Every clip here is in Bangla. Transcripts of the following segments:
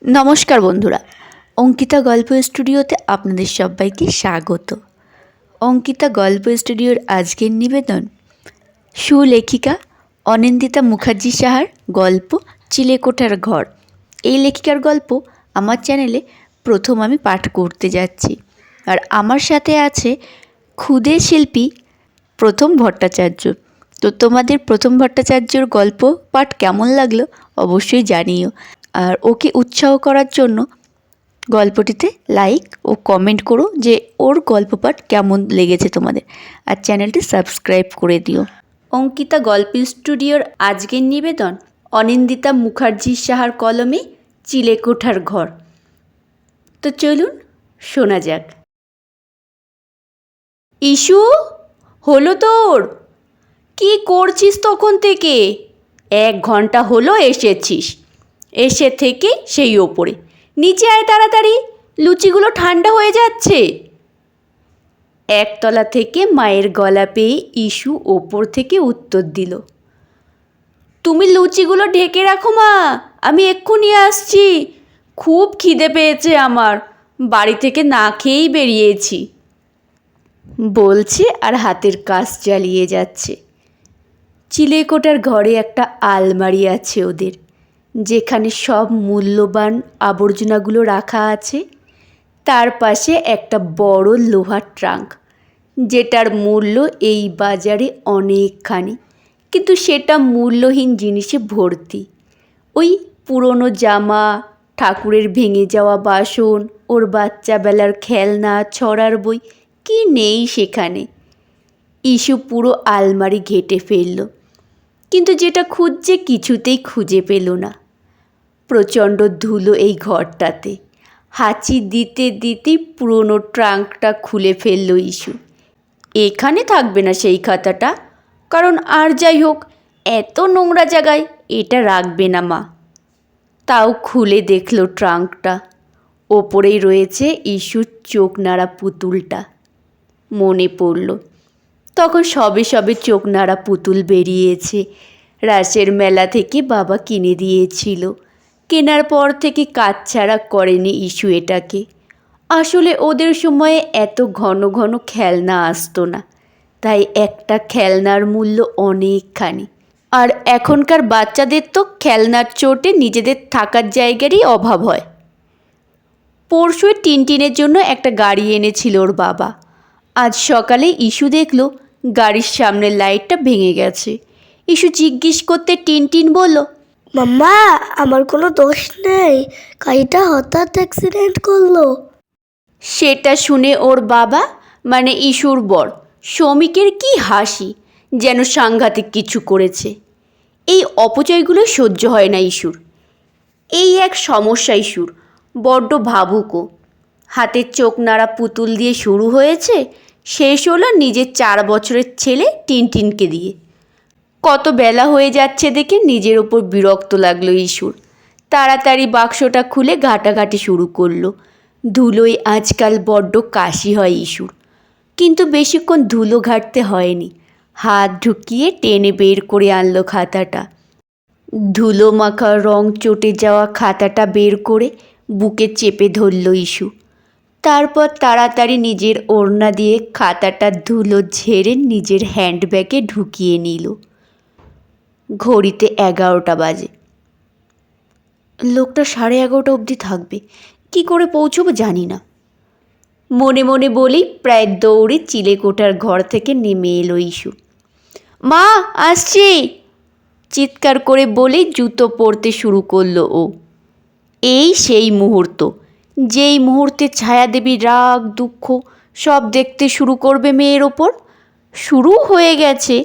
নমস্কার বন্ধুরা, অঙ্কিতা গল্প স্টুডিওতে আপনাদের সবাইকে স্বাগত। অঙ্কিতা গল্প স্টুডিওর আজকের নিবেদন সুলেখিকা অনিন্দিতা মুখার্জি সাহার গল্প চিলেকোঠার ঘর। এই লেখিকার গল্প আমার চ্যানেলে প্রথম আমি পাঠ করতে যাচ্ছি। আর আমার সাথে আছে ক্ষুদে শিল্পী প্রথম ভট্টাচার্য। তো তোমাদের প্রথম ভট্টাচার্যর গল্প পাঠ কেমন লাগলো অবশ্যই জানিও। আর ওকে উৎসাহ করার জন্য গল্পটিতে লাইক ও কমেন্ট করো যে ওর গল্প পাঠ কেমন লেগেছে তোমাদের, আর চ্যানেলটি সাবস্ক্রাইব করে দিও। অঙ্কিতা গল্প স্টুডিওর আজকের নিবেদন অনিন্দিতা মুখার্জি সাহার কলমে চিলেকোঠার ঘর। তো চলুন শোনা যাক। ইস্যু, হলো তোর? কি করছিস তখন থেকে? 1 ঘন্টা হলো এসেছিস, এসে থেকে সেই ওপরে। নিচে আয় তাড়াতাড়ি, লুচিগুলো ঠান্ডা হয়ে যাচ্ছে। একতলা থেকে মায়ের গলা পেয়ে ইস্যু ওপর থেকে উত্তর দিল, তুমি লুচিগুলো ঢেকে রাখো মা, আমি এক্ষুনি আসছি। খুব খিদে পেয়েছে আমার, বাড়ি থেকে না খেয়েই বেরিয়েছি বলছে আর হাতের কাজ চালিয়ে যাচ্ছে। চিলেকোঠার ঘরে একটা আলমারি আছে ওদের, যেখানে সব মূল্যবান আবর্জনাগুলো রাখা আছে। তার পাশে একটা বড় লোহার ট্রাঙ্ক, যেটার মূল্য এই বাজারে অনেকখানি, কিন্তু সেটা মূল্যহীন জিনিসে ভর্তি। ওই পুরনো জামা, ঠাকুরের ভেঙে যাওয়া বাসন, ওর বাচ্চাবেলার খেলনা, ছড়ার বই, কি নেই সেখানে। ইস্যু পুরো আলমারি ঘেঁটে ফেলল, কিন্তু যেটা খুঁজছে কিছুতেই খুঁজে পেল না। প্রচণ্ড ধুলো এই ঘরটাতে। হাঁচি দিতে দিতেই পুরনো ট্রাঙ্কটা খুলে ফেলল ইস্যু। এখানে থাকবে না সেই খাতাটা, কারণ আর যাই হোক এত নোংরা জায়গায় এটা রাখবে না মা। তাও খুলে দেখল ট্রাঙ্কটা, ওপরেই রয়েছে ইস্যুর চোখ নাড়া পুতুলটা। মনে পড়ল তখন সবে সবে চোখ নাড়া পুতুল বেরিয়েছে, রাসের মেলা থেকে বাবা কিনে দিয়েছিল। কেনার পর থেকে কাজ ছাড়া করেনি ইস্যু এটাকে। আসলে ওদের সময়ে এত ঘন ঘন খেলনা আসতো না, তাই একটা খেলনার মূল্য অনেকখানি। আর এখনকার বাচ্চাদের তো খেলনার চোটে নিজেদের থাকার জায়গারই অভাব হয়। পরশু টিনটিনের জন্য একটা গাড়ি এনেছিল ওর বাবা। আজ সকালে ইস্যু দেখল গাড়ির সামনের লাইটটা ভেঙে গেছে। ইস্যু জিজ্ঞেস করতে টিনটিন বলল, মাম্মা, আমার কোনো দোষ নেই, গাড়িটা হঠাৎ অ্যাক্সিডেন্ট করলো। সেটা শুনে ওর বাবা মানে ইস্যুর বর শ্রমিকের কি হাসি, যেন সাংঘাতিক কিছু করেছে। এই অপচয়গুলো সহ্য হয় না ইস্যুর। এই এক সমস্যা ইস্যুর, বড্ড ভাবুকও। হাতের চোখ নাড়া পুতুল দিয়ে শুরু হয়েছে, শেষ হলো নিজের 4 বছরের ছেলে টিনটিনকে দিয়ে। কত বেলা হয়ে যাচ্ছে দেখে নিজের ওপর বিরক্ত লাগলো ইস্যুর। তাড়াতাড়ি বাক্সটা খুলে ঘাটাঘাটি শুরু করলো। ধুলোয় আজকাল বড্ড কাশি হয় ইস্যুর, কিন্তু বেশিক্ষণ ধুলো ঘাটতে হয়নি। হাত ঢুকিয়ে টেনে বের করে আনলো খাতাটা। ধুলো মাখা রং চটে যাওয়া খাতাটা বের করে বুকে চেপে ধরল ইস্যু। তারপর তাড়াতাড়ি নিজের ওড়না দিয়ে খাতাটা ধুলো ঝেড়ে নিজের হ্যান্ডব্যাগে ঢুকিয়ে নিল। ঘড়িতে 11টা বাজে। লোকটা 11:30 অবধি থাকবে, কি করে পৌঁছবো জানি না মনে মনে বলেই প্রায় দৌড়ে চিলেকোঠার ঘর থেকে নেমে এলো ইস্যু। মা, আসছি চিৎকার করে বলেই জুতো পরতে শুরু করলো ও। এই সেই মুহূর্ত, যেই মুহূর্তে ছায়াদেবী রাগ দুঃখ সব দেখতে শুরু করবে মেয়ের ওপর। শুরু হয়ে গেছে।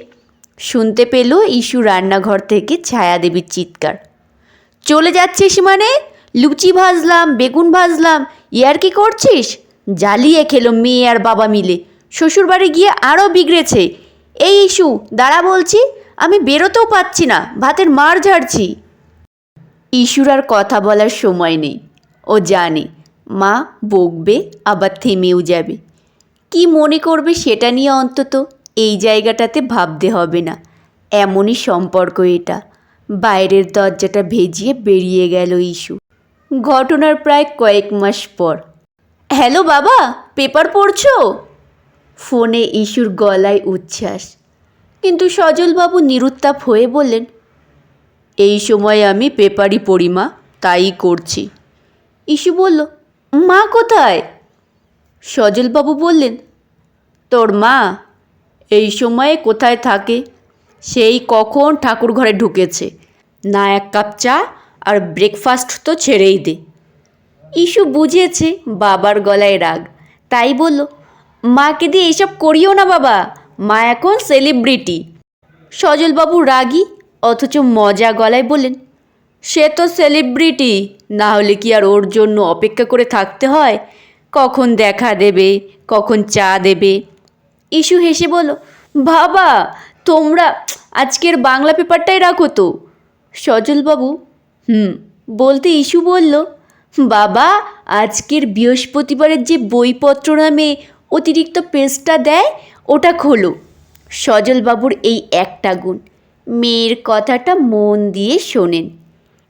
শুনতে পেল ইস্যু রান্নাঘর থেকে ছায়াদেবীর চিৎকার, চলে যাচ্ছিস মানে? লুচি ভাজলাম, বেগুন ভাজলাম, ইয়ার কি করছিস? জ্বালিয়ে খেলো মেয়ে আর বাবা মিলে, শ্বশুরবাড়ি গিয়ে আরও বিগড়েছে। এই ইস্যু দাঁড়া বলছি, আমি বেরোতেও পাচ্ছি না, ভাতের মার ঝাড়ছি। ইস্যুর আর কথা বলার সময় নেই। ও জানে মা বকবে, আবার থেমেও যাবে। কি মনে করবে সেটা নিয়ে অন্তত এই জায়গাটাতে ভাবতে হবে না। এমনই সম্পর্ক এটা। বাইরের দরজাটা ভেজিয়ে বেরিয়ে গেল ইস্যু। ঘটনার প্রায় কয়েক মাস পর। হ্যালো বাবা, পেপার পড়ছো? ফোনে ইস্যুর গলায় উচ্ছ্বাস। কিন্তু সজলবাবু নিরুত্তাপ হয়ে বললেন, এই সময় আমি পেপারই পড়ি মা, তাই করছি। ইস্যু বলল, মা কোথায়? সজলবাবু বললেন, তোর মা এই সময়ে কোথায় থাকে? সেই কখন ঠাকুর ঘরে ঢুকেছে, না এক কাপ চা আর ব্রেকফাস্ট তো ছেড়েই দে। ইস্যু বুঝেছে বাবার গলায় রাগ, তাই বলল, মাকে দিয়ে এসব করিও না বাবা, মা এখন সেলিব্রিটি। সজলবাবু রাগী অথচ মজা গলায় বললেন, সে তো সেলিব্রিটি, না হলে কি আর ওর জন্য অপেক্ষা করে থাকতে হয় কখন দেখা দেবে, কখন চা দেবে? ইস্যু হেসে বলল, বাবা তোমরা আজকের বাংলা পেপারটাই রাখো তো। সজলবাবু বলতে ইস্যু বলল, বাবা আজকের বৃহস্পতিবারের যে বইপত্র নামে অতিরিক্ত পেজটা দেয় ওটা খোলো। সজলবাবুর এই একটা গুণ, মেয়ের কথাটা মন দিয়ে শোনেন।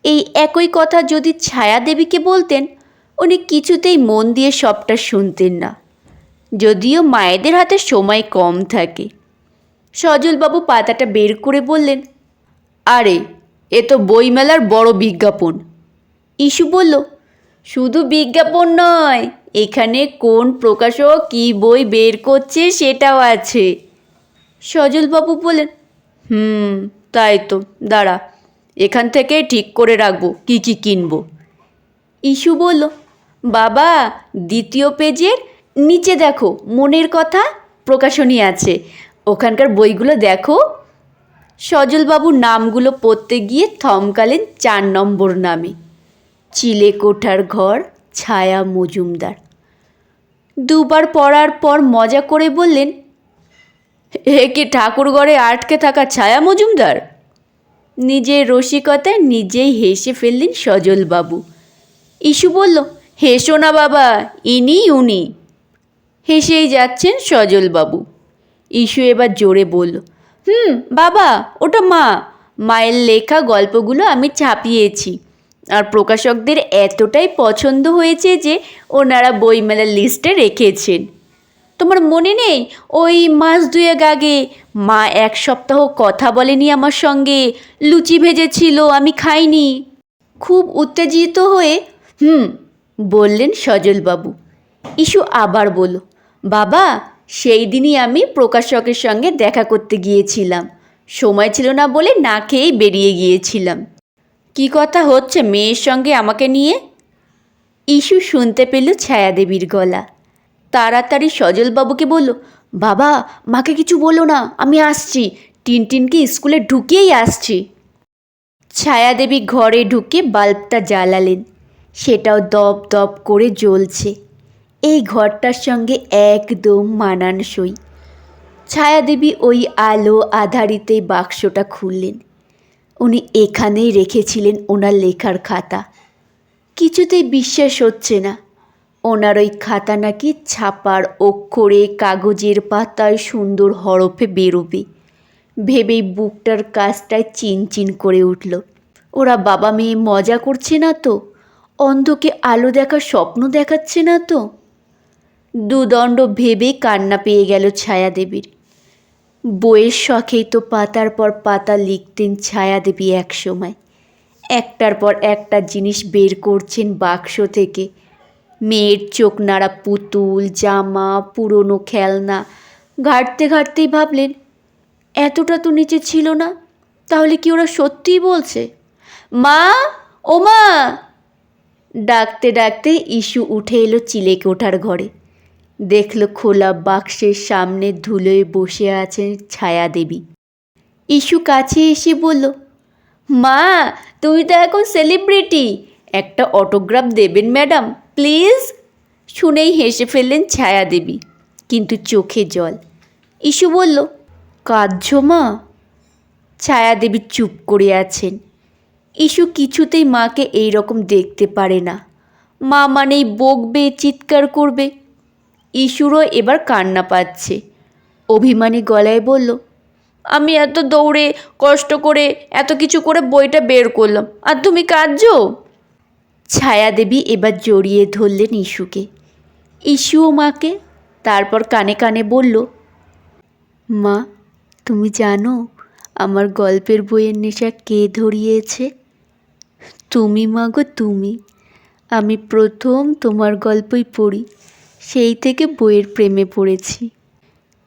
এই একই কথা যদি ছায়াদেবীকে বলতেন, উনি কিছুতেই মন দিয়ে সবটা শুনতেন না, যদিও মায়েদের হাতে সময় কম থাকে। সজলবাবু পাতাটা বের করে বললেন, আরে এ তো বইমেলার বড় বিজ্ঞাপন। ইস্যু বলল, শুধু বিজ্ঞাপন নয়, এখানে কোন প্রকাশক কী বই বের করছে সেটাও আছে। সজলবাবু বললেন, তাই তো, দাঁড়া এখান থেকে ঠিক করে রাখবো কি কি কিনবো। ইস্যু বলল, বাবা দ্বিতীয় পেজের নিচে দেখো মনের কথা প্রকাশনী আছে, ওখানকার বইগুলো দেখো। সজলবাবুর নামগুলো পড়তে গিয়ে থমকালেন 4 নম্বর নামে, চিলেকোঠার ঘর, ছায়া মজুমদার। দুবার পড়ার পর মজা করে বললেন, এ কি ঠাকুরঘরে আটকে থাকা ছায়া মজুমদার? নিজের রসিকতায় নিজেই হেসে ফেললেন সজলবাবু। ইস্যু বলল, হেসো না বাবা, উনি। হেসেই যাচ্ছেন সজলবাবু। ইস্যু এবার জোরে বলল, বাবা ওটা মায়ের লেখা গল্পগুলো আমি ছাপিয়েছি, আর প্রকাশকদের এতটাই পছন্দ হয়েছে যে ওনারা বইমেলার লিস্টে রেখেছেন। তোমার মনে নেই ওই মাস 2 আগে মা 1 সপ্তাহ কথা বলেনি আমার সঙ্গে, লুচি ভেজেছিল আমি খাইনি? খুব উত্তেজিত হয়ে বললেন সজলবাবু। ইস্যু আবার বলল, বাবা সেই দিনই আমি প্রকাশকের সঙ্গে দেখা করতে গিয়েছিলাম, সময় ছিল না বলে না খেয়েই বেরিয়ে গিয়েছিলাম। কি কথা হচ্ছে মেয়ের সঙ্গে আমাকে নিয়ে? ইস্যু শুনতে পেল ছায়াদেবীর গলা। তাড়াতাড়ি সজলবাবুকে বলল, বাবা মাকে কিছু বলো না, আমি আসছি, টিনটিনকে স্কুলে ঢুকিয়েই আসছি। ছায়াদেবী ঘরে ঢুকে বাল্বটা জ্বালালেন, সেটাও দপ দপ করে জ্বলছে। এই ঘরটার সঙ্গে একদম মানানসই। ছায়াদেবী ওই আলো আধারিতেই বাক্সটা খুললেন। উনি এখানেই রেখেছিলেন ওনার লেখার খাতা। কিছুতেই বিশ্বাস হচ্ছে না ওনার ওই খাতা নাকি ছাপার অক্ষরে কাগজের পাতায় সুন্দর হরফে বেরোবে। ভেবেই বুকটার কাজটায় চিনচিন করে উঠল। ওরা বাবা মেয়ে মজা করছে না তো? অন্ধকে আলো দেখার স্বপ্ন দেখাচ্ছে না তো? দুদণ্ড ভেবে কান্না পেয়ে গেল ছায়াদেবীর। বইয়ের শখেই তো পাতার পর পাতা লিখতেন ছায়াদেবী এক সময়। একটার পর একটা জিনিস বের করছেন বাক্স থেকে, মেয়ের চোখ নাড়া পুতুল, জামা, পুরনো খেলনা। ঘাঁটতে ঘাঁটতেই ভাবলেন, এতটা তো নিচে ছিল না, তাহলে কি ওরা সত্যিই বলছে? মা, ও মা! ডাকতে ডাকতে ইস্যু উঠে এলো চিলেকোঠার ঘরে। দেখল খোলা বাক্সের সামনে ধুলোয় বসে আছেন ছায়াদেবী। ইস্যু কাছে এসে বলল, মা তুমি তো এখন সেলিব্রিটি, একটা অটোগ্রাফ দেবেন ম্যাডাম প্লিজ? শুনেই হেসে ফেললেন ছায়াদেবী, কিন্তু চোখে জল। ইস্যু বলল, কাঁদছো মা? ছায়াদেবী চুপ করে আছেন। ইস্যু কিছুতেই মাকে এই রকম দেখতে পারে না। মা মানেই বকবে, চিৎকার করবে। ইস্যুরও এবার কান্না পাচ্ছে। অভিমানী গলায় বলল, আমি এত দৌড়ে কষ্ট করে এত কিছু করে বইটা বের করলাম, আর তুমি কাঁদছো? ছায়াদেবী এবার জড়িয়ে ধরলেন ইস্যুকে, ইস্যুও মাকে। তারপর কানে কানে বলল, মা, তুমি জানো আমার গল্পের বইয়ের নেশা কে ধরিয়েছে? তুমি মা গো, তুমি। আমি প্রথম তোমার গল্পই পড়ি, সেই থেকে বইয়ের প্রেমে পড়েছি।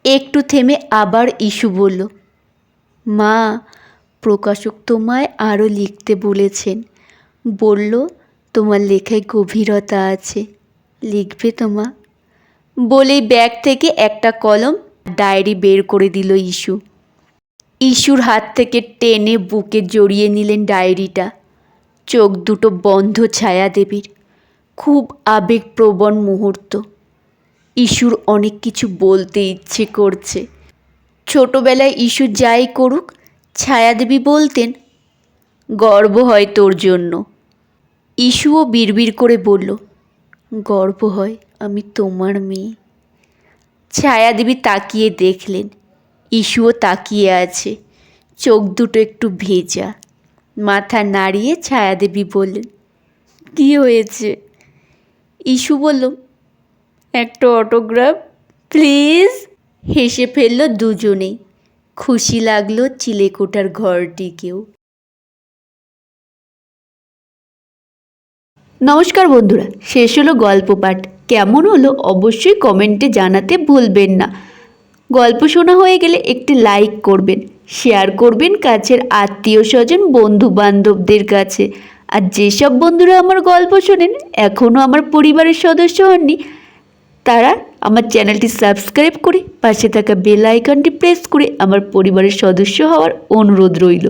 একটু থেমে আবার ইস্যু বলল, মা, প্রকাশক তোমায় আরও লিখতে বলেছেন, বলল তোমার লেখায় গভীরতা আছে, লিখবে তো মা? বলেই ব্যাগ থেকে একটা কলম, ডায়েরি বের করে দিল ইস্যু। ইস্যুর হাত থেকে টেনে বুকে জড়িয়ে নিলেন ডায়েরিটা। চোখ দুটো বন্ধ ছায়াদেবীর। খুব আবেগপ্রবণ মুহূর্ত। ইস্যুর অনেক কিছু বলতে ইচ্ছে করছে। ছোটবেলায় ইস্যু যাই করুক, ছায়াদেবী বলতেন, গর্ব হয় তোর জন্য। ইস্যুও বিড়বিড় করে বলল, গর্ব হয় আমি তোমার মেয়ে। ছায়াদেবী তাকিয়ে দেখলেন, ইস্যুও তাকিয়ে আছে, চোখ দুটো একটু ভেজা। মাথা নাড়িয়ে ছায়াদেবী বললেন, কী হয়েছে? ইস্যু বলল, একটা অটোগ্রাফ প্লিজ। হেসে ফেলল দুজনেই। খুশি লাগলো চিলেকোঠার ঘরটিকেও। নমস্কার বন্ধুরা, শেষ হলো গল্প পাঠ। কেমন হলো অবশ্যই কমেন্টে জানাতে ভুলবেন না। গল্প শোনা হয়ে গেলে একটি লাইক করবেন, শেয়ার করবেন কাছের আত্মীয় স্বজন বন্ধু বান্ধবদের কাছে। আর যেসব বন্ধুরা আমার গল্প শোনেন এখনও আমার পরিবারের সদস্য হননি, তারা আমার চ্যানেলটি সাবস্ক্রাইব করে পাশে থাকা বেল আইকনটি প্রেস করে আমার পরিবারের সদস্য হওয়ার অনুরোধ রইল।